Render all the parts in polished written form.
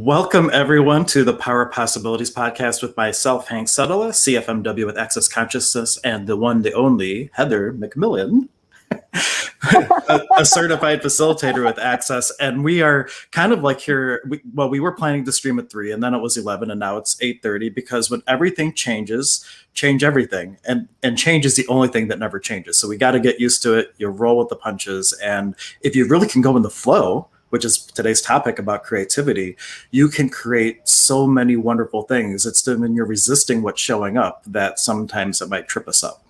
Welcome, everyone, to the Power of Possibilities podcast with myself, Hank Setala, CFMW with Access Consciousness, and the one, the only, Heather MacMillian, a certified facilitator with Access. And we are kind of like here. We were planning to stream at 3, and then it was 11, and now it's 8:30, because when everything changes, change everything. And change is the only thing that never changes. So we got to get used to it. You roll with the punches. And if you really can go in the flow, which is today's topic about creativity, you can create so many wonderful things. It's when you're resisting what's showing up that sometimes it might trip us up.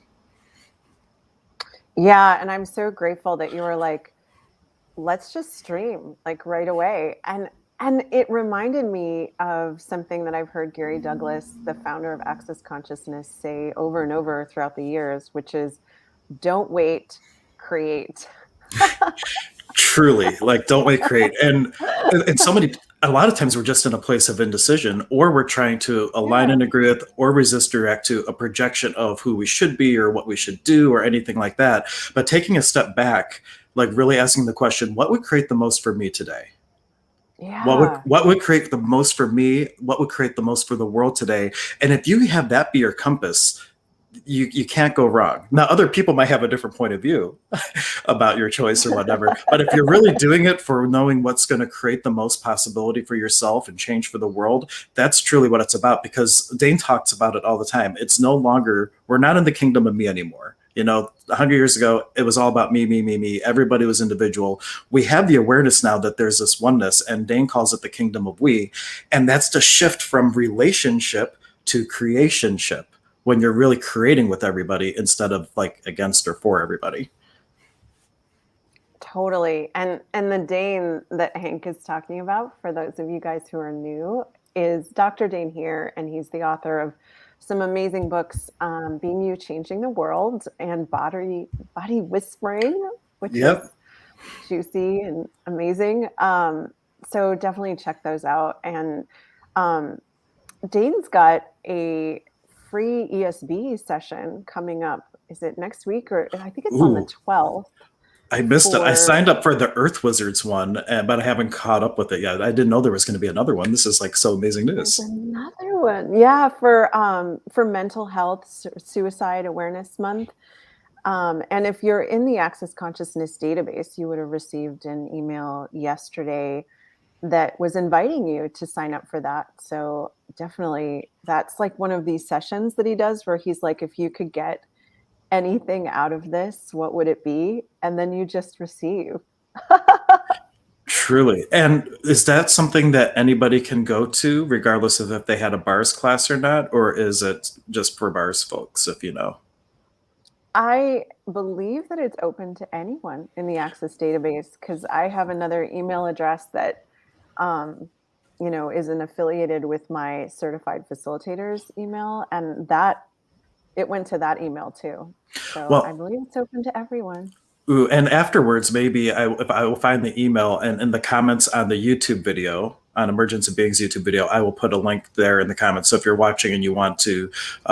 Yeah, and I'm so grateful that you were like, let's just stream like right away. And it reminded me of something that I've heard Gary Douglas, the founder of Access Consciousness, say over and over throughout the years, which is don't wait, create. Truly, like, don't wait, create. And a lot of times we're just in a place of indecision, or we're trying to align and agree with or resist direct to a projection of who we should be or what we should do or anything like that. But taking a step back, like really asking the question, what would create the most for me today? Yeah. What would create the most for me? What would create the most for the world today? And if you have that be your compass, you can't go wrong. Now, other people might have a different point of view about your choice or whatever, but if you're really doing it for knowing what's going to create the most possibility for yourself and change for the world, that's truly what it's about. Because Dain talks about it all the time. It's no longer, we're not in the kingdom of me anymore. 100 years ago, it was all about me, me, me, me. Everybody was individual. We have the awareness now that there's this oneness, and Dain calls it the kingdom of we. And that's the shift from relationship to creationship, when you're really creating with everybody instead of like against or for everybody. Totally. And the Dain that Hank is talking about, for those of you guys who are new, is Dr. Dain Heer, and he's the author of some amazing books, Being You, Changing the World, and Body Whispering, which is juicy and amazing. So definitely check those out. And Dain's got a free ESB session coming up. Is it next week, or I think it's on the 12th? I missed it. I signed up for the Earth Wizards one, but I haven't caught up with it yet. I didn't know there was going to be another one. This is like so amazing news. There's another one, yeah, for Mental Health Suicide Awareness Month. And if you're in the Access Consciousness database, you would have received an email yesterday that was inviting you to sign up for that. So definitely, that's like one of these sessions that he does where he's like, if you could get anything out of this, what would it be? And then you just receive. Truly. And is that something that anybody can go to, regardless of if they had a bars class or not? Or is it just for bars folks, if you know? I believe that it's open to anyone in the Access database, because I have another email address that isn't affiliated with my certified facilitators email, and that it went to that email too. So I believe it's open to everyone. Ooh, and afterwards, maybe if I will find the email, and in the comments on the YouTube video, on Emergence of Beings YouTube video, I will put a link there in the comments. So if you're watching and you want to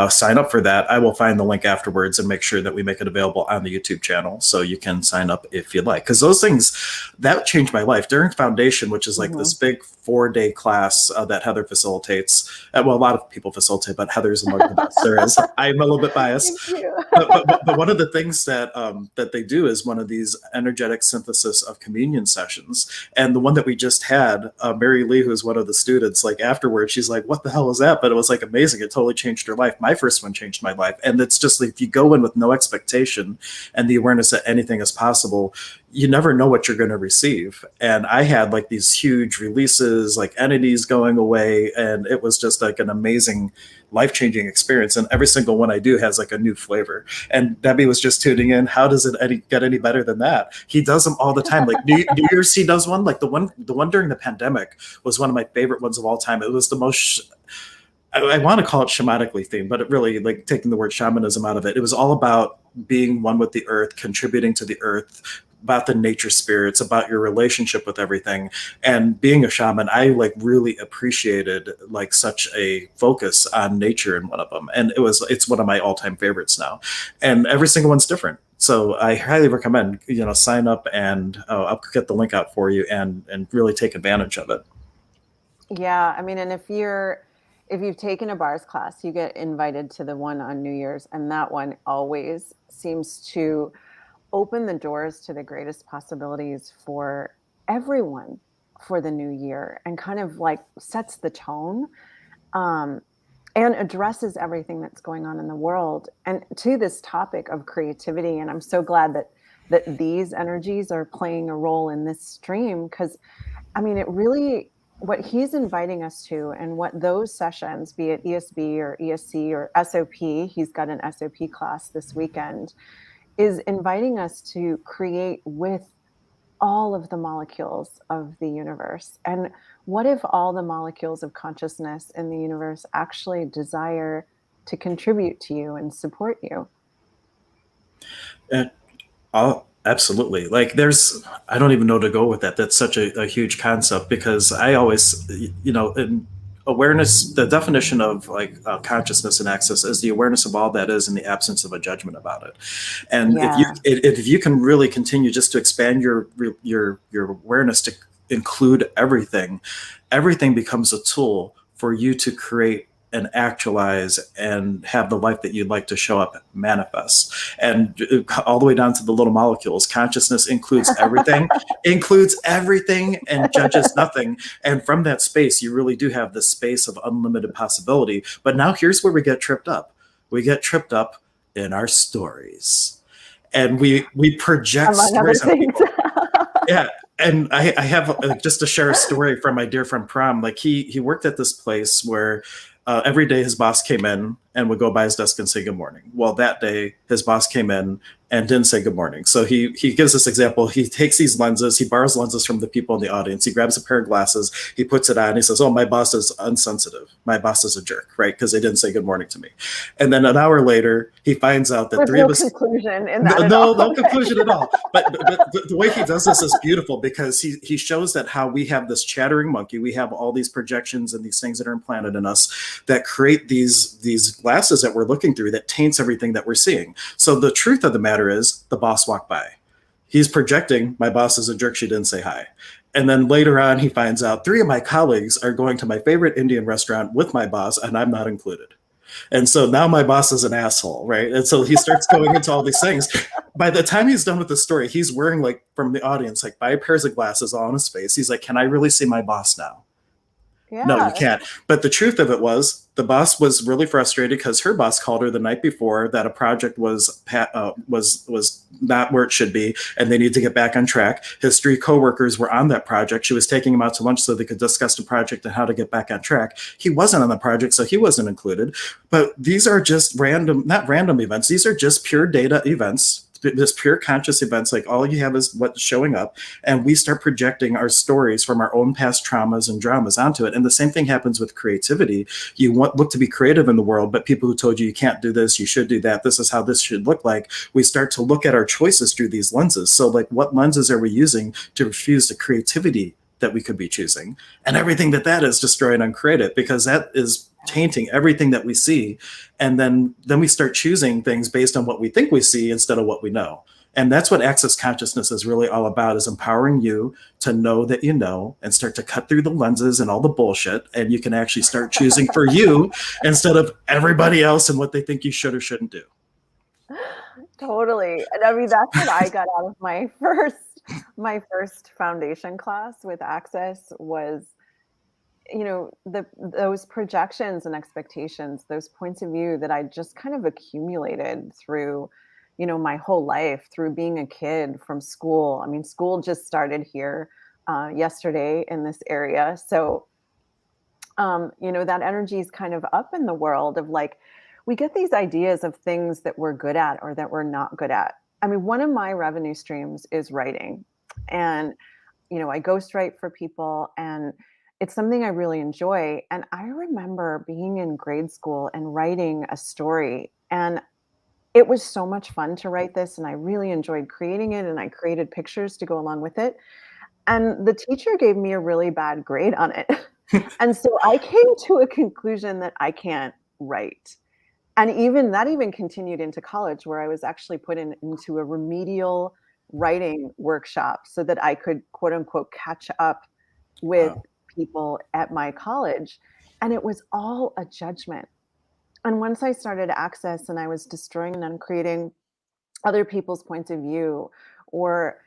sign up for that, I will find the link afterwards and make sure that we make it available on the YouTube channel so you can sign up if you'd like. Because those things, that changed my life. During Foundation, which is like this big 4-day class that Heather facilitates. Well, a lot of people facilitate, but Heather's among the best there is. I'm a little bit biased. But one of the things that they do is one of these energetic synthesis of communion sessions. And the one that we just had, Mary Lee, who is one of the students, like afterwards, she's like, what the hell was that? But it was like amazing. It totally changed her life. My first one changed my life. And it's just like, if you go in with no expectation and the awareness that anything is possible, you never know what you're going to receive. And I had like these huge releases, like entities going away. And it was just like an amazing, life-changing experience. And every single one I do has like a new flavor. And Debbie was just tuning in. How does it get any better than that? He does them all the time. Like New Year's, he does one. Like the one during the pandemic was one of my favorite ones of all time. It was the most, I want to call it shamanically themed, but it really, like, taking the word shamanism out of it, it was all about being one with the earth, contributing to the earth, about the nature spirits, about your relationship with everything. And being a shaman, I like really appreciated like such a focus on nature in one of them. And it's one of my all-time favorites now. And every single one's different. So I highly recommend, sign up, and I'll get the link out for you and really take advantage of it. Yeah, I mean, and if you've taken a bars class, you get invited to the one on New Year's, and that one always seems to open the doors to the greatest possibilities for everyone for the new year and kind of like sets the tone, um, and addresses everything that's going on in the world. And to this topic of creativity, and I'm so glad that these energies are playing a role in this stream because I mean, it really what he's inviting us to and what those sessions, be it ESB or ESC or SOP, he's got an SOP class this weekend, is inviting us to create with all of the molecules of the universe. And what if all the molecules of consciousness in the universe actually desire to contribute to you and support you? And oh, absolutely. Like there's, I don't even know to go with that. That's such a huge concept because I always, in awareness, the definition of like consciousness and access is the awareness of all that is in the absence of a judgment about it. And Yeah. if you can really continue just to expand your awareness to include everything, everything becomes a tool for you to create and actualize and have the life that you'd like to show up manifest, and all the way down to the little molecules. Consciousness includes everything and judges nothing. And from that space you really do have this space of unlimited possibility. But now here's where we get tripped up in our stories, and we project Among other stories on things. people. Yeah. And I have just to share a story from my dear friend Prom. Like he worked at this place where every day his boss came in and would go by his desk and say good morning. Well, that day his boss came in and didn't say good morning. So he gives this example. He takes these lenses, he borrows lenses from the people in the audience. He grabs a pair of glasses, he puts it on. He says, "Oh, my boss is unsensitive. My boss is a jerk, right? Because they didn't say good morning to me." And then an hour later, he finds out that There's three of no us conclusion in no, that at no, all. no conclusion at all. But the way he does this is beautiful because he shows that how we have this chattering monkey, we have all these projections and these things that are implanted in us that create these glasses that we're looking through that taints everything that we're seeing. So the truth of the matter is, the boss walked by. He's projecting, my boss is a jerk, she didn't say hi. And then later on, he finds out three of my colleagues are going to my favorite Indian restaurant with my boss, and I'm not included. And so now my boss is an asshole, right? And so he starts going into all these things. By the time he's done with the story, he's wearing, like, from the audience, like 5 pairs of glasses all on his face. He's like, "Can I really see my boss now?" No, you Yeah. can't. But the truth of it was, the boss was really frustrated because her boss called her the night before that a project was not where it should be, and they need to get back on track. His three coworkers were on that project. She was taking him out to lunch so they could discuss the project and how to get back on track. He wasn't on the project, so he wasn't included. But these are just random, not random events. These are just pure data events. Just pure conscious events. Like all you have is what's showing up, and we start projecting our stories from our own past traumas and dramas onto it. And the same thing happens with creativity. You look to be creative in the world, but people who told you can't do this, you should do that, this is how this should look like, we start to look at our choices through these lenses. So like, what lenses are we using to refuse the creativity that we could be choosing? And everything that is destroying and uncreated, because that is tainting everything that we see. And then we start choosing things based on what we think we see instead of what we know. And that's what access consciousness is really all about, is empowering you to know that you know, and start to cut through the lenses and all the bullshit, and you can actually start choosing for you instead of everybody else and what they think you should or shouldn't do. Totally. And I mean, that's what I got out of my first foundation class with Access was, those projections and expectations, those points of view that I just kind of accumulated through, my whole life, through being a kid from school. I mean, school just started here yesterday in this area. So that energy is kind of up in the world of like, we get these ideas of things that we're good at or that we're not good at. I mean, one of my revenue streams is writing. And, I ghostwrite for people and it's something I really enjoy. And I remember being in grade school and writing a story. And it was so much fun to write this. And I really enjoyed creating it. And I created pictures to go along with it. And the teacher gave me a really bad grade on it. And so I came to a conclusion that I can't write. And even that even continued into college where I was actually put into a remedial writing workshop so that I could quote unquote catch up with Wow. people at my college, and it was all a judgment. And once I started Access and I was destroying and uncreating other people's points of view, or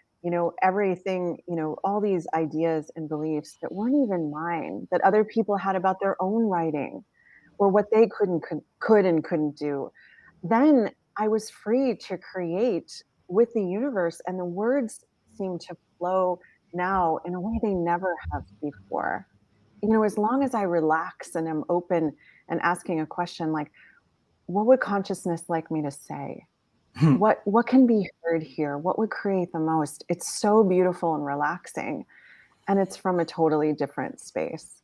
everything, all these ideas and beliefs that weren't even mine, that other people had about their own writing, or what they could and couldn't do, then I was free to create with the universe, and the words seem to flow now in a way they never have before. As long as I relax and am open and asking a question like, what would consciousness like me to say? What can be heard here? What would create the most? It's so beautiful and relaxing, and it's from a totally different space.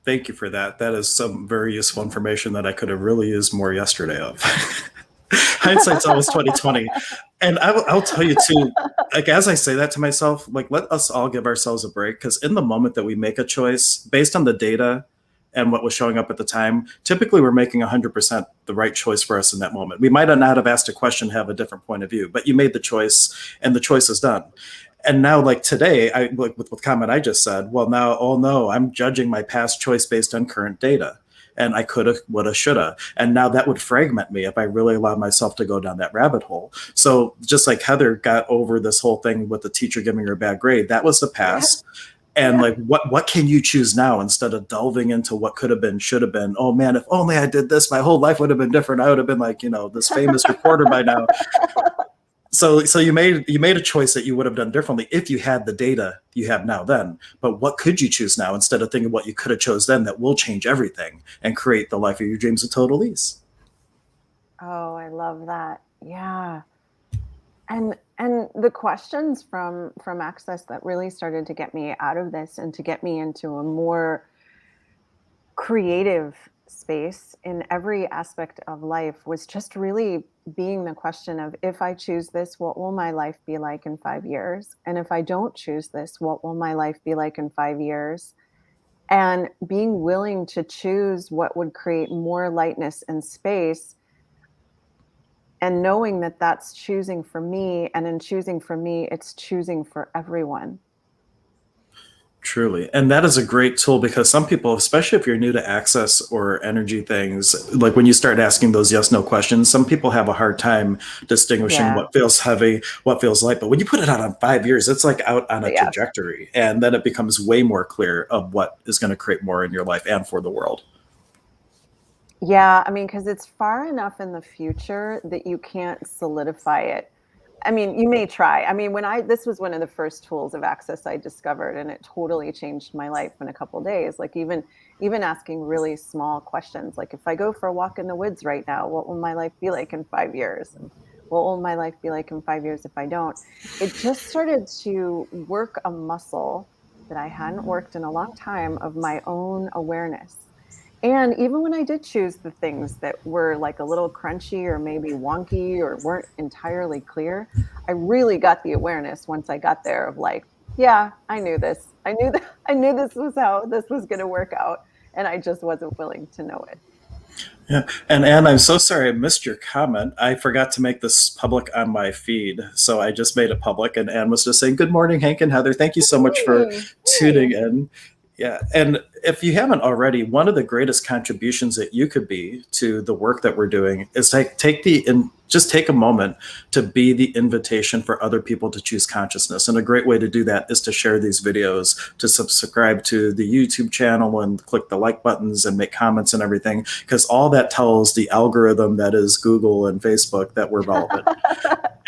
Thank you for that. That is some very useful information that I could have really used more yesterday of. Hindsight's always 2020. And I'll tell you too, like, as I say that to myself, like, let us all give ourselves a break, because in the moment that we make a choice based on the data and what was showing up at the time, typically we're making 100% the right choice for us in that moment. We might not have asked a question, have a different point of view, but you made the choice and the choice is done. And now, like today, I like with the comment I just said, well, now, oh no, I'm judging my past choice based on current data. And I coulda, woulda, shoulda. And now that would fragment me if I really allowed myself to go down that rabbit hole. So just like Heather got over this whole thing with the teacher giving her a bad grade, that was the past. And like, what can you choose now, instead of delving into what could have been, should have been? Oh man, if only I did this, my whole life would have been different. I would have been like, this famous reporter by now. So you made a choice that you would have done differently if you had the data you have now then. But what could you choose now, instead of thinking what you could have chose then, that will change everything and create the life of your dreams with total ease? Oh, I love that. Yeah. And the questions from Access that really started to get me out of this and to get me into a more creative space in every aspect of life was just really being the question of, if I choose this, what will my life be like in 5 years? And if I don't choose this, what will my life be like in 5 years? And being willing to choose what would create more lightness and space, and knowing that that's choosing for me, and in choosing for me, it's choosing for everyone. Truly. And that is a great tool, because some people, especially if you're new to Access or energy things, like when you start asking those yes, no questions, some people have a hard time distinguishing Yeah. what feels heavy, what feels light. But when you put it out on 5 years, it's like out on a Yes. trajectory. And then it becomes way more clear of what is going to create more in your life and for the world. Yeah, I mean, because it's far enough in the future that you can't solidify it. I mean, you may try. I mean, this was one of the first tools of Access I discovered, and it totally changed my life in a couple of days. Like, even asking really small questions, like, if I go for a walk in the woods right now, what will my life be like in 5 years? And what will my life be like in 5 years if I don't? It just started to work a muscle that I hadn't worked in a long time, of my own awareness. And even when I did choose the things that were like a little crunchy or maybe wonky or weren't entirely clear, I really got the awareness once I got there of like, yeah, I knew this. I knew that I knew this was how this was going to work out, and I just wasn't willing to know it. Yeah. And Anne, I'm so sorry I missed your comment. I forgot to make this public on my feed. So I just made it public. And Anne was just saying, good morning, Hank and Heather. Thank you so much for Hey, tuning hey. in. Yeah. And if you haven't already, one of the greatest contributions that you could be to the work that we're doing is just take a moment to be the invitation for other people to choose consciousness. And a great way to do that is to share these videos, to subscribe to the YouTube channel and click the like buttons and make comments and everything, because all that tells the algorithm that is Google and Facebook that we're relevant.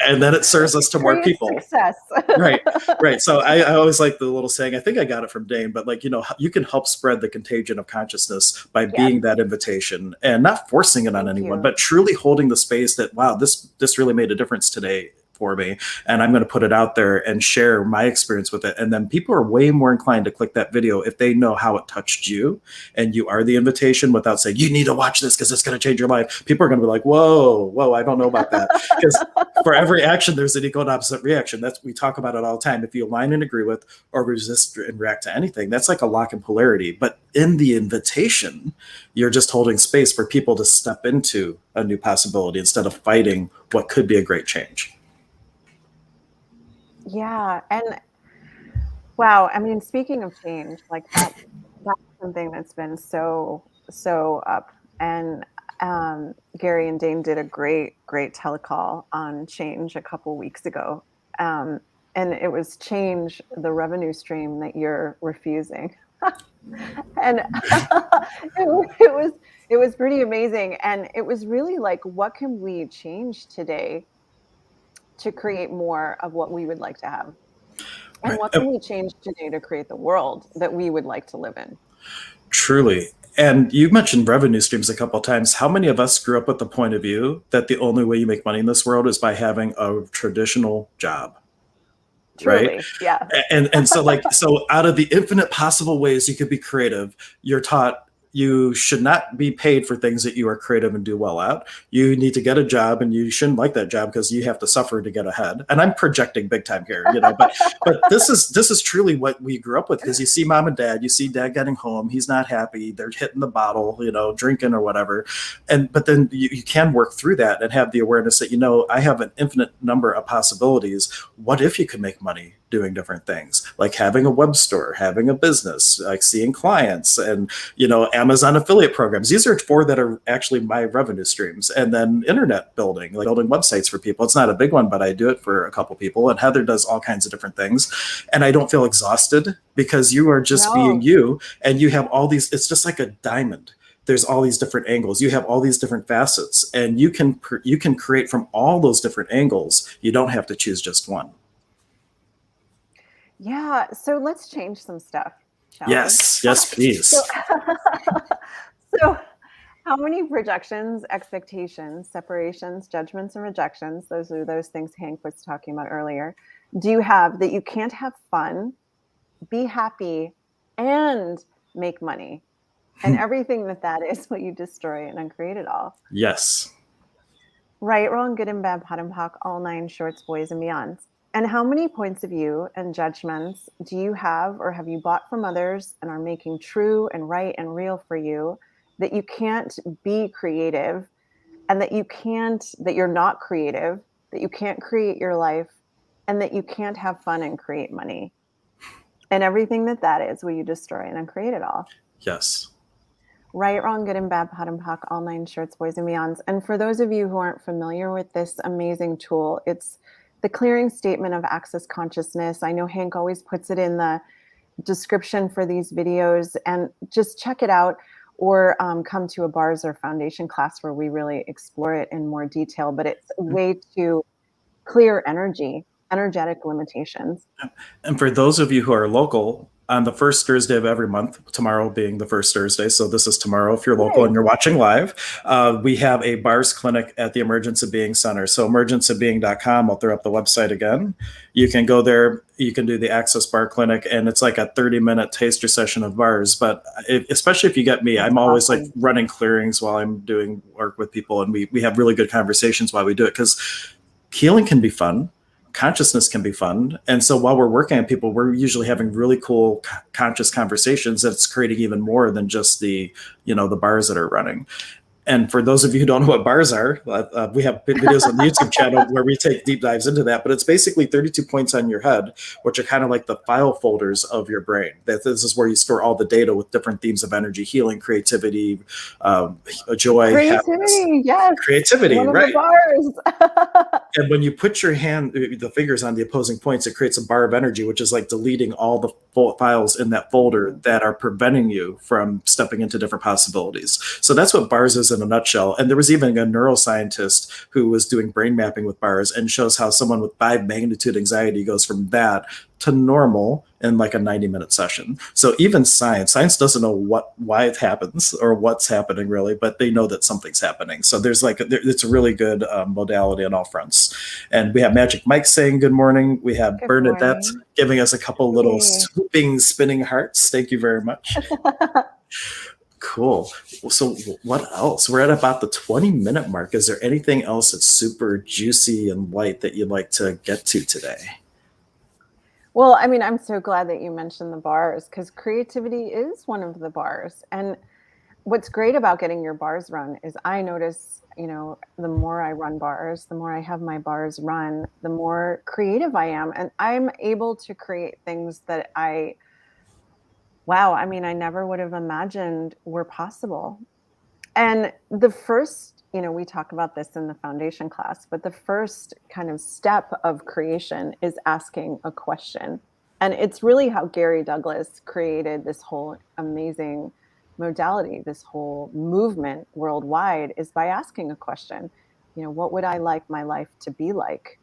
And then it serves us to more Serious people. success. Right, right. So I always like the little saying, I think I got it from Dain, but like, you can help spread the contagion of consciousness by Yes, being that invitation and not forcing it on thank anyone, you. but truly holding the space that, wow, this really made a difference today for me. And I'm going to put it out there and share my experience with it. And then people are way more inclined to click that video if they know how it touched you and you are the invitation, without saying, you need to watch this because it's going to change your life. People are going to be like, whoa, I don't know about that. Because for every action, there's an equal and opposite reaction. We talk about it all the time. If you align and agree with or resist and react to anything, that's like a lock in polarity. But in the invitation, you're just holding space for people to step into a new possibility instead of fighting what could be a great change. Yeah, and Wow. I mean, speaking of change, like that's something that's been so up. And Gary and Dane did a great telecall on change a couple weeks ago. Um, and it was change the revenue stream that you're refusing. And it was pretty amazing. And it was really like, what can we change today to create more of what we would like to have? And Right. what can we change today to create the world that we would like to live in? Truly. And you mentioned revenue streams a couple of times. How many of us grew up with the point of view that the only way you make money in this world is by having a traditional job? Right. Truly, yeah. And so like, so out of the infinite possible ways you could be creative, you're taught you should not be paid for things that you are creative and do well at. You need to get a job, and you shouldn't like that job because you have to suffer to get ahead. And I'm projecting big time here, but this is truly what we grew up with, because you see mom and dad, you see dad getting home, he's not happy, they're hitting the bottle, drinking or whatever. But then you can work through that and have the awareness that, I have an infinite number of possibilities. What if you could make money doing different things, like having a web store, having a business, like seeing clients, and Amazon affiliate programs. These are four that are actually my revenue streams. And then internet building, like building websites for people. It's not a big one, but I do it for a couple people. And Heather does all kinds of different things. And I don't feel exhausted, because you are just being No. you, and you have all these, it's just like a diamond. There's all these different angles. You have all these different facets, and you can create from all those different angles. You don't have to choose just one. Yeah. So let's change some stuff, shall we? Yes, So, please. so how many projections, expectations, separations, judgments, and rejections, those are those things Hank was talking about earlier, do you have that you can't have fun, be happy, and make money? And everything that is what you destroy and uncreate it all. Yes. Right, wrong, good and bad, pot and pock, all nine shorts, boys and beyonds. And how many points of view and judgments do you have or have you bought from others and are making true and right and real for you, that you can't be creative, and that you're not creative, that you can't create your life, and that you can't have fun and create money? And everything that is will you destroy and uncreate it all. Yes. Right, wrong, good and bad, pot and pock, all nine shorts, boys and beyonds. And for those of you who aren't familiar with this amazing tool, it's the clearing statement of access consciousness. I know Hank always puts it in the description for these videos, and just check it out, or come to a bars or foundation class where we really explore it in more detail. But it's a way to clear energetic limitations. And for those of you who are local, on the first Thursday of every month, tomorrow being the first Thursday, so this is tomorrow if you're local Yay. and you're watching live, we have a bars clinic at the Emergence of Being Center. So emergenceofbeing.com, I'll throw up the website again. You can go there, you can do the Access Bar Clinic, and it's like a 30-minute taster session of bars. But especially if you get me, That's I'm always awesome. like running clearings while I'm doing work with people, and we have really good conversations while we do it, because healing can be fun. Consciousness can be fun. And so while we're working on people, we're usually having really cool conscious conversations that's creating even more than just the bars that are running. And for those of you who don't know what bars are, we have videos on the YouTube channel where we take deep dives into that. But it's basically 32 points on your head, which are kind of like the file folders of your brain. This is where you store all the data with different themes of energy, healing, creativity, joy, happiness. Creativity, yes. Creativity, One of right. the bars. And when you put your the fingers on the opposing points, it creates a bar of energy, which is like deleting all the files in that folder that are preventing you from stepping into different possibilities. So that's what bars is in a nutshell. And there was even a neuroscientist who was doing brain mapping with bars, and shows how someone with 5 magnitude anxiety goes from that to normal in like a 90-minute session. So even science doesn't know why it happens or what's happening really, but they know that something's happening. So there's it's a really good modality on all fronts. And we have Magic Mike saying good morning. We have Good Bernadette morning. giving us a couple little Hey. swooping, spinning hearts. Thank you very much. Cool. So what else? We're at about the 20-minute mark. Is there anything else that's super juicy and light that you'd like to get to today? Well, I mean, I'm so glad that you mentioned the bars, because creativity is one of the bars. And what's great about getting your bars run is I notice, the more I run bars, the more I have my bars run, the more creative I am. And I'm able to create things that wow, I mean, I never would have imagined were possible. And the first, we talk about this in the foundation class, but the first kind of step of creation is asking a question. And it's really how Gary Douglas created this whole amazing modality, this whole movement worldwide is by asking a question. What would I like my life to be like?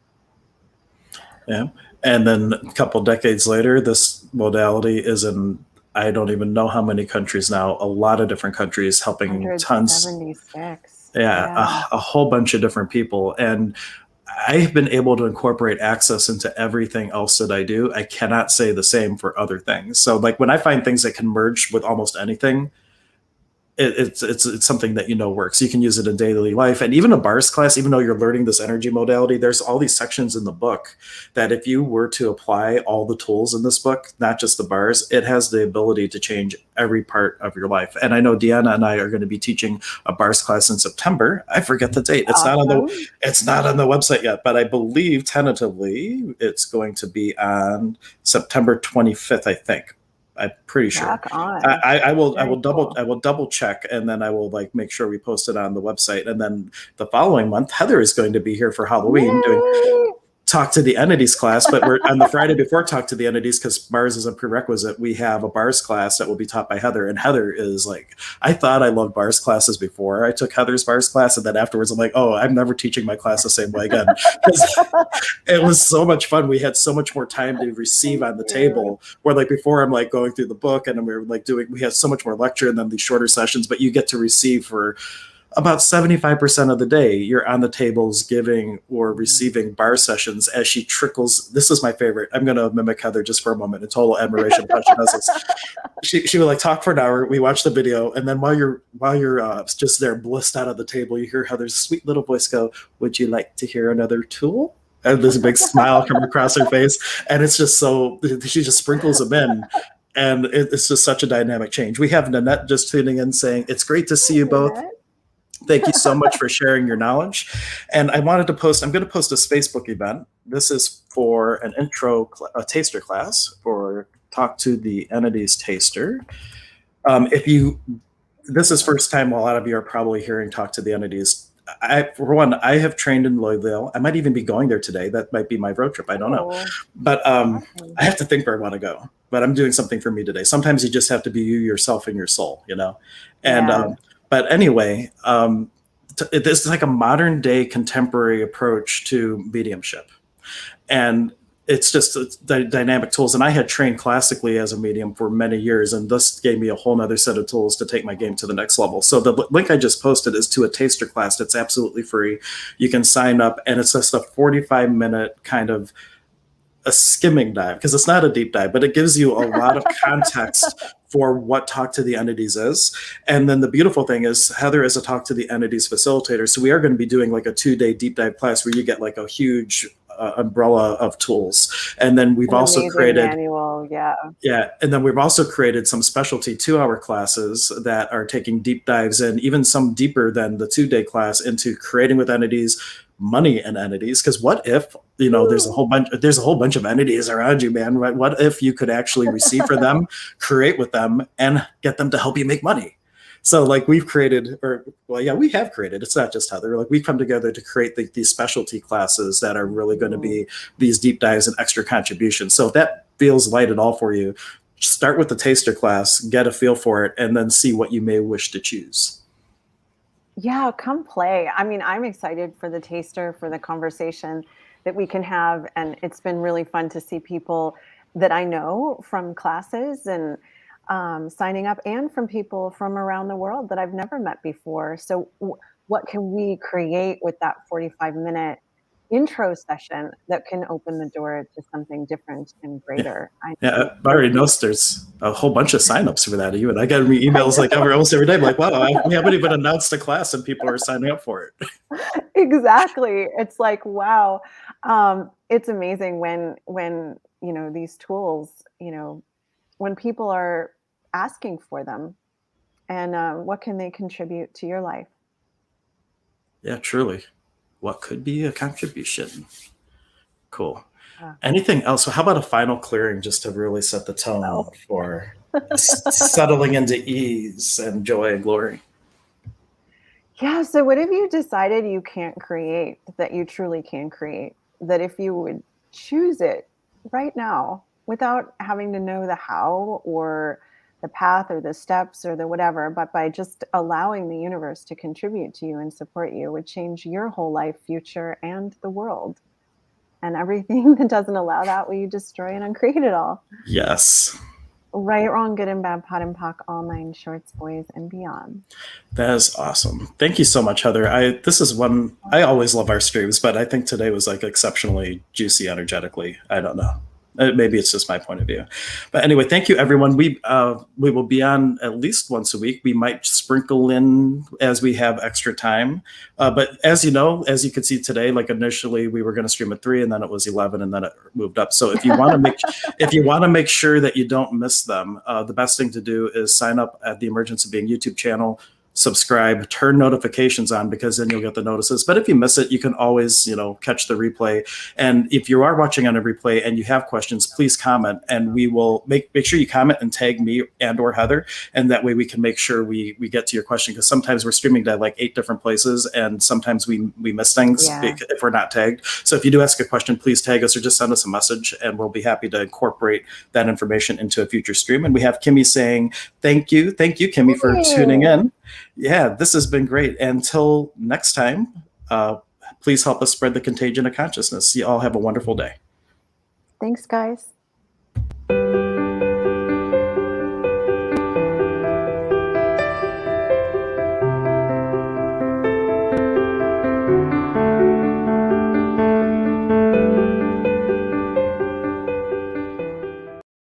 Yeah. And then a couple decades later, this modality is in, I don't even know how many countries now, a lot of different countries, helping tons. 176. Yeah, Yeah. a whole bunch of different people. And I've been able to incorporate access into everything else that I do. I cannot say the same for other things. So, like, when I find things that can merge with almost anything, it's something that works. You can use it in daily life, and even a bars class. Even though you're learning this energy modality, there's all these sections in the book that if you were to apply all the tools in this book, not just the bars, it has the ability to change every part of your life. And I know Deanna and I are going to be teaching a bars class in September. I forget the date. Awesome. It's not on the website yet, but I believe tentatively it's going to be on September 25th, I think. I'm pretty sure. Rock on. I will Very cool. double check, and then I will like make sure we post it on the website. And then the following month, Heather is going to be here for Halloween doing Yay! Talk to the Entities class. But we're on the Friday before Talk to the Entities, because bars is a prerequisite. We have a bars class that will be taught by Heather, and Heather is like, I thought I loved bars classes before I took Heather's bars class, and then afterwards I'm like, oh, I'm never teaching my class the same way again, because it was so much fun. We had so much more time to receive Thank on the you. table. Where like before, I'm like going through the book, and then we had so much more lecture and then these shorter sessions, but you get to receive for about 75% of the day. You're on the tables giving or receiving bar sessions as she trickles. This is my favorite. I'm going to mimic Heather just for a moment in total admiration of how she does this. She would like talk for an hour. We watch the video, and then while you're just there blissed out of the table, you hear Heather's sweet little voice go, "Would you like to hear another tool?" And there's a big smile come across her face, and it's just so she just sprinkles them in, and it's just such a dynamic change. We have Nanette just tuning in saying, "It's great to see you both. Nanette. Thank you so much for sharing your knowledge." And I'm going to post this Facebook event. This is for an a taster class for Talk to the Entities Taster. If you, this is first time a lot of you are probably hearing Talk to the Entities. For one, I have trained in Louisville. I might even be going there today. That might be my road trip. I don't know. Oh, But awesome. I have to think where I want to go. But I'm doing something for me today. Sometimes you just have to be you, yourself, and your soul. And Yeah. but anyway, this is like a modern day contemporary approach to mediumship, and it's dynamic tools. And I had trained classically as a medium for many years, and this gave me a whole nother set of tools to take my game to the next level. So the link I just posted is to a taster class that's absolutely free. You can sign up, and it's just a 45-minute kind of a skimming dive, because it's not a deep dive, but it gives you a lot of context for what Talk to the Entities is. And then the beautiful thing is Heather is a Talk to the Entities facilitator. So we are going to be doing like a 2-day deep dive class where you get like a huge umbrella of tools. And then we've An also amazing created manual. Yeah. yeah, and then we've also created some specialty 2-hour classes that are taking deep dives in, even some deeper than the 2-day class, into creating with entities, money and entities. Because what if there's a whole bunch of entities around you, man? Right? What if you could actually receive for them, create with them, and get them to help you make money? So like we have created. It's not just Heather. Like we've come together to create these specialty classes that are really going to be these deep dives and extra contributions. So if that feels light at all for you, start with the taster class, get a feel for it, and then see what you may wish to choose. Yeah, come play. I mean, I'm excited for the taster, for the conversation that we can have. And it's been really fun to see people that I know from classes and signing up, and from people from around the world that I've never met before. So, what can we create with that 45-minute intro session that can open the door to something different and Yeah. greater? Yeah, I'm I so already know eager. there's a whole bunch of signups for that. Even I get I emails like know. almost every day. I'm like, wow, we haven't even announced the class and people are signing up for it. Exactly. It's like, wow. It's amazing when, these tools, when people are asking for them, and what can they contribute to your life? Yeah, truly. What could be a contribution? Cool. Uh, Anything else? So how about a final clearing just to really set the tone oh. for settling into ease and joy and glory? Yeah, so what have you decided you can't create that you truly can create? That if you would choose it right now without having to know the how or the path or the steps or the whatever, but by just allowing the universe to contribute to you and support you would change your whole life, future, and the world. And everything that doesn't allow that, will you destroy and uncreate it all? Yes. Right, wrong, good and bad, pot and pock, all nine shorts, boys, and beyond. That is awesome. Thank you so much, Heather. This is one I always love our streams, but I think today was like exceptionally juicy energetically. I don't know. Maybe it's just my point of view, but anyway, thank you, everyone. We will be on at least once a week. We might sprinkle in as we have extra time, but as you know, as you could see today, like initially we were going to stream at 3, and then it was 11, and then it moved up. So if you want to make sure that you don't miss them, the best thing to do is sign up at the Emergence of Being YouTube channel, subscribe, turn notifications on, because then you'll get the notices. But if you miss it, you can always, catch the replay. And if you are watching on a replay and you have questions, please comment, and we will make sure you comment and tag me and or Heather, and that way we can make sure we get to your question, because sometimes we're streaming to like 8 different places, and sometimes we miss things if we're not tagged. So if you do ask a question, please tag us or just send us a message, and we'll be happy to incorporate that information into a future stream. And we have Kimmy saying thank you, Kimmy, for tuning in. Yeah, this has been great. Until next time, please help us spread the contagion of consciousness. You all have a wonderful day. Thanks, guys.